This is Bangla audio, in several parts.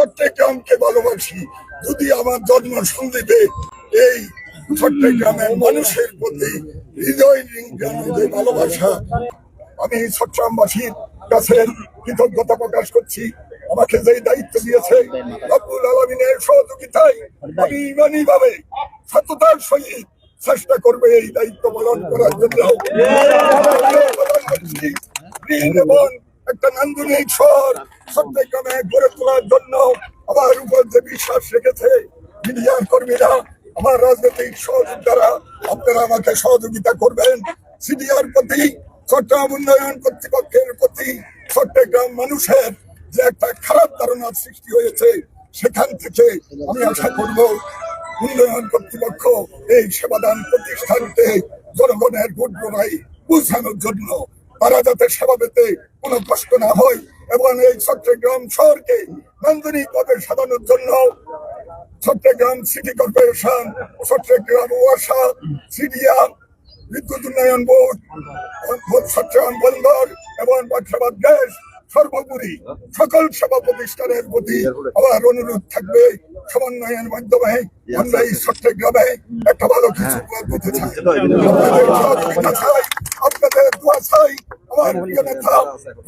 চট্টগ্রামকে ভালোবাসি। যদি আমার জন্ম সন্দীপে এই চট্টগ্রামের মানুষের প্রতি হৃদয় রিঙ্গানো যে ভালোবাসা, আমি চট্টগ্রামবাসীর কাছে কৃতজ্ঞতা প্রকাশ করছি। আমাকে যে দায়িত্ব দিয়েছে রব্বুল আলামিনের সহযোগিতায় আমি ইমানিভাবে সততার সহিত চেষ্টা করবে এই দায়িত্ব পালন করার জন্য। এবং একটা নান্দনিক শহর চট্টগ্রামে গড়ে তোলার জন্য আমার উপর যে বিশ্বাস রেখেছে মিডিয়ার কর্মীরা, আমার রাজনৈতিক সহযোগিতারা, আপনারা আমাকে সহযোগিতা করবেন। সিডিআর প্রতি, চট্টগ্রাম উন্নয়ন কর্তৃপক্ষের প্রতি, চট্টগ্রাম মানুষের যে একটা খারাপ ধারণা সৃষ্টি হয়েছে, সেখান থেকে আমি আশা করব উন্নয়ন কর্তৃপক্ষ এই সেবাদান প্রতিষ্ঠানকে জনগণের ভোট গ্রহণায় বুঝানোর জন্য, তারা যাতে সেবা পেতে কোনো কষ্ট না হয় এবং এই চট্টগ্রাম শহরকে নান্দনিকভাবে সাজানোর জন্য চট্টগ্রাম সিটি কর্পোরেশন, চট্টগ্রাম ওয়াসা, সিডিআ, বিদ্যুৎ উন্নয়ন বোর্ড, চট্টগ্রাম বন্দর এবং বাদশাবাদ গ্যাস, সর্বোপরি সকল সেবা প্রতিষ্ঠানের প্রতি আমার অনুরোধ থাকবে, সমন্বয়ের মাধ্যমে আমরা এই চট্টগ্রামে একটা ভালো কিছু করতে চাই। আপনাদের সহযোগিতা চাই, আপনাদের দোয়া চাই। আমার প্রিয় নেতা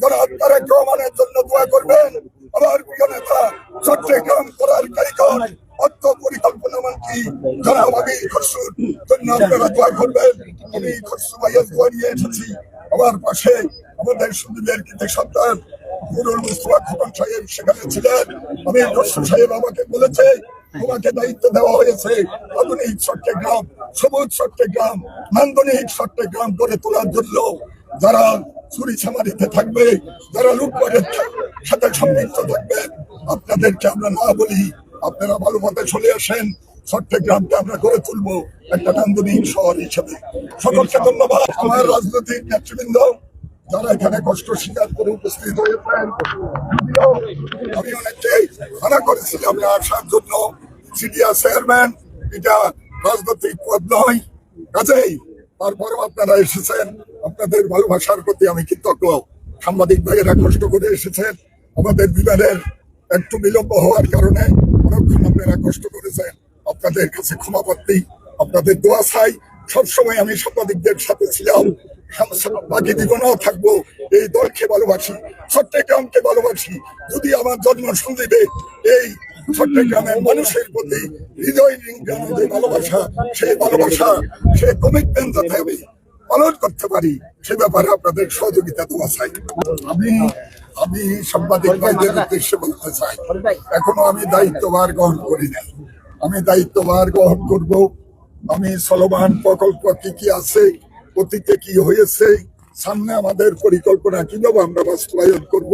জনাব তারেক রহমানের জন্য দোয়া করবেন। আমার প্রিয় নেতা চট্টগ্রাম করার কারিগর, অর্থ পরিকল্পনা মন্ত্রী জনাব আমির খসরুর জন্য আপনারা দোয়া করবেন। আমি খসরু ভাইয়ের দোয়া নিয়ে এসেছি। আমার পাশে আমাদের সুন্দরের কৃতি সন্তান নুরুল মুস্তফা খোকন সাহেব সেখানে ছিলেন। আমি খসরু সাহেব আমাকে বলেছে তোমাকে দায়িত্ব দেওয়া হয়েছে আধুনিক চট্টগ্রাম, সবুজ চট্টগ্রাম, নান্দনিক চট্টগ্রাম গড়ে তোলার জন্য। যারা চুরি চামারিতে থাকবে, যারা লুটপাটের সাথে সম্পৃক্ত থাকবেন, আপনাদেরকে আমরা না বলি, আপনারা ভালো পথে চলে আসেন। চট্টগ্রামকে আমরা গড়ে তুলবো একটা নান্দনিক শহর হিসেবে। সকলকে ধন্যবাদ। আমার রাজনৈতিক নেতৃবৃন্দ যারা এখানে কষ্ট স্বীকার করে উপস্থিত হয়েছেন, আমি অনেককেই মানা করেছিলাম না আসার জন্য। সিডিআ চেয়ারম্যান এটা রাজনৈতিক পদ নয়, কাজেই তারপরেও আপনারা এসেছেন। আপনাদের ভালোবাসার প্রতি আমি কৃতজ্ঞ। সাংবাদিক ভাইয়েরা কষ্ট করে এসেছেন, আমাদের বিমানের একটু বিলম্ব হওয়ার কারণে অনেকক্ষণ আপনারা কষ্ট করেছেন। আপনাদের কাছে ক্ষমা প্রার্থী, আপনাদের দোয়া চাই। সবসময় আমি সাংবাদিকদের সাথে ছিলাম, বাকি জীবনেও থাকবো। এই দলকে ভালোবাসি, চট্টগ্রামকে ভালোবাসি। যদি আমার জন্ম সন্দীপে এই চট্টগ্রামের মানুষের প্রতি হৃদয় রিঙ্গানো যে ভালোবাসা, সেই ভালোবাসা, সেই কমিটমেন্ট যাতে আমি পালন করতে পারি, সে ব্যাপারে আপনাদের সহযোগিতা দেওয়া চাই। আমি সাংবাদিক ভাইদের উদ্দেশ্যে বলতে চাই, এখনো আমি দায়িত্বভার গ্রহণ করি নাই। আমি দায়িত্বভার গ্রহণ করব। আমি চলমান প্রকল্প কি কি আছে, অতীতে কি হয়েছে, সামনে আমাদের পরিকল্পনা কিভাবে আমরা বাস্তবায়ন করব,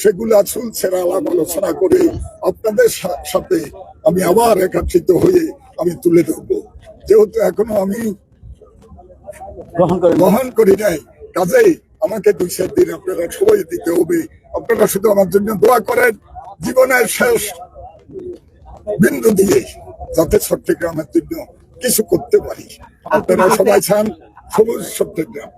সেগুলো চলছে আলাপ আলোচনা করে আপনাদের সাথে আমি আবার একত্রিত হয়ে আমি তুলে ধরবো। যেহেতু এখনো আমি গ্রহণ করি নাই, কাজেই আমাকে 2-4 দিন আপনারা সময় দিতে হবে। আপনারা শুধু আমার জন্য দোয়া করেন, জীবনের শেষ বিন্দু দিয়ে যাতে চট্টগ্রামের জন্য কিছু করতে পারি। আপনারা সবাই চান সবুজ চট্টগ্রাম।